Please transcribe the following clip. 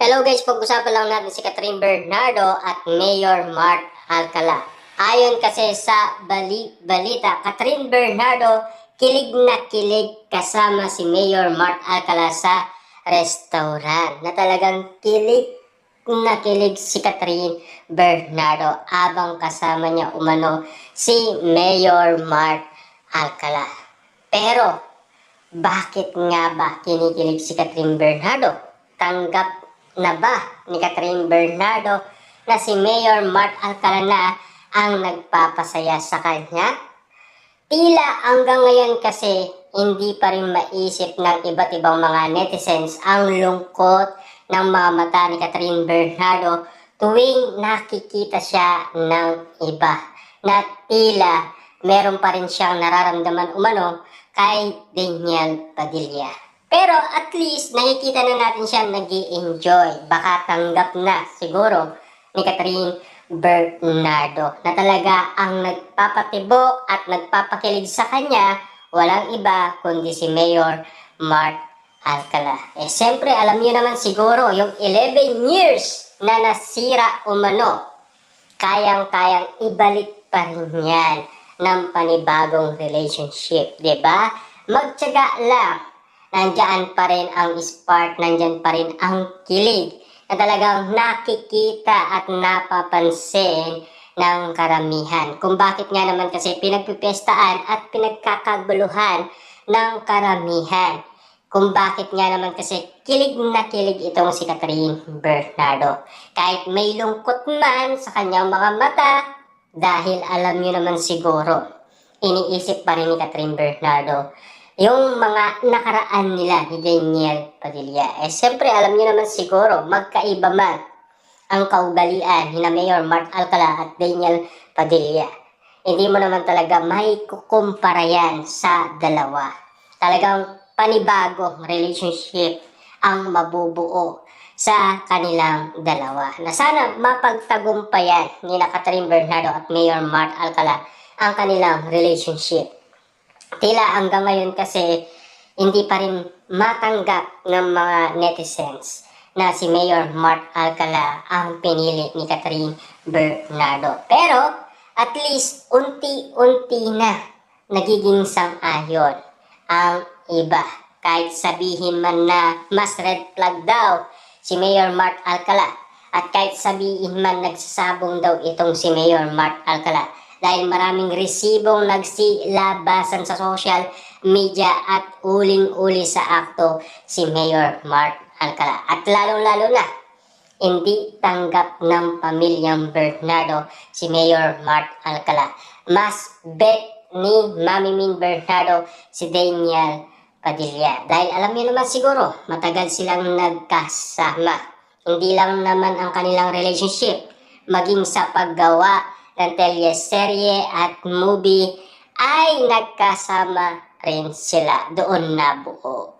Hello guys, pag-usapan lang natin si Catherine Bernardo at Mayor Mark Alcala. Ayon kasi sa balita, Catherine Bernardo kilig na kilig kasama si Mayor Mark Alcala sa restaurant. Na talagang kilig na kilig si Catherine Bernardo abang kasama niya umano si Mayor Mark Alcala. Pero bakit nga ba kinikilig si Catherine Bernardo? Tanggap na ba ni Catherine Bernardo na si Mayor Mark Alcala na ang nagpapasaya sa kanya? Tila hanggang ngayon kasi hindi pa rin maisip ng iba't ibang mga netizens ang lungkot ng mga mata ni Catherine Bernardo tuwing nakikita siya ng iba. Na tila meron pa rin siyang nararamdaman umano kay Daniel Padilla. Pero at least nakikita na natin siya nag-i-enjoy. Baka tanggap na siguro ni Catherine Bernardo na talaga ang nagpapatibok at nagpapakilig sa kanya walang iba kundi si Mayor Mark Alcala. Siyempre alam niyo naman siguro yung 11 years na nasira umano, kayang-kayang ibalik pa rin yan ng panibagong relationship, diba? Magtiyaga lang. Nandiyan pa rin ang spark, nandiyan pa rin ang kilig na talagang nakikita at napapansin ng karamihan. Kung bakit nga naman kasi pinagpipestaan at pinagkakaguluhan ng karamihan. Kung bakit nga naman kasi kilig na kilig itong si Catherine Bernardo. Kahit may lungkot man sa kanyang mga mata, dahil alam niyo naman siguro, iniisip pa rin ni Catherine Bernardo yung mga nakaraan nila ni Daniel Padilla. Siyempre alam niyo naman siguro, magkaiba man ang kaugalian ni Mayor Mark Alcala at Daniel Padilla. Hindi mo naman talaga may kukumpara yan sa dalawa. Talagang panibagong relationship ang mabubuo sa kanilang dalawa. Na sana mapagtagumpayan ni Catherine Bernardo at Mayor Mark Alcala ang kanilang relationship. Tila hanggang ngayon kasi hindi pa rin matanggap ng mga netizens na si Mayor Mark Alcala ang pinili ni Catherine Bernardo. Pero at least unti-unti na nagiging sang-ayon ang iba. Kahit sabihin man na mas red flag daw si Mayor Mark Alcala at kahit sabihin man nagsasabong daw itong si Mayor Mark Alcala dahil maraming resibong nagsilabasan sa social media at uling-uli sa akto si Mayor Mark Alcala. At lalong-lalo na, hindi tanggap ng pamilyang Bernardo si Mayor Mark Alcala. Mas bet ni Mami Min Bernardo si Daniel Padilla. Dahil alam niyo naman siguro, matagal silang nagkasama. Hindi lang naman ang kanilang relationship, maging sa paggawa ng teleserye at movie ay nagkasama rin sila, doon nabuo.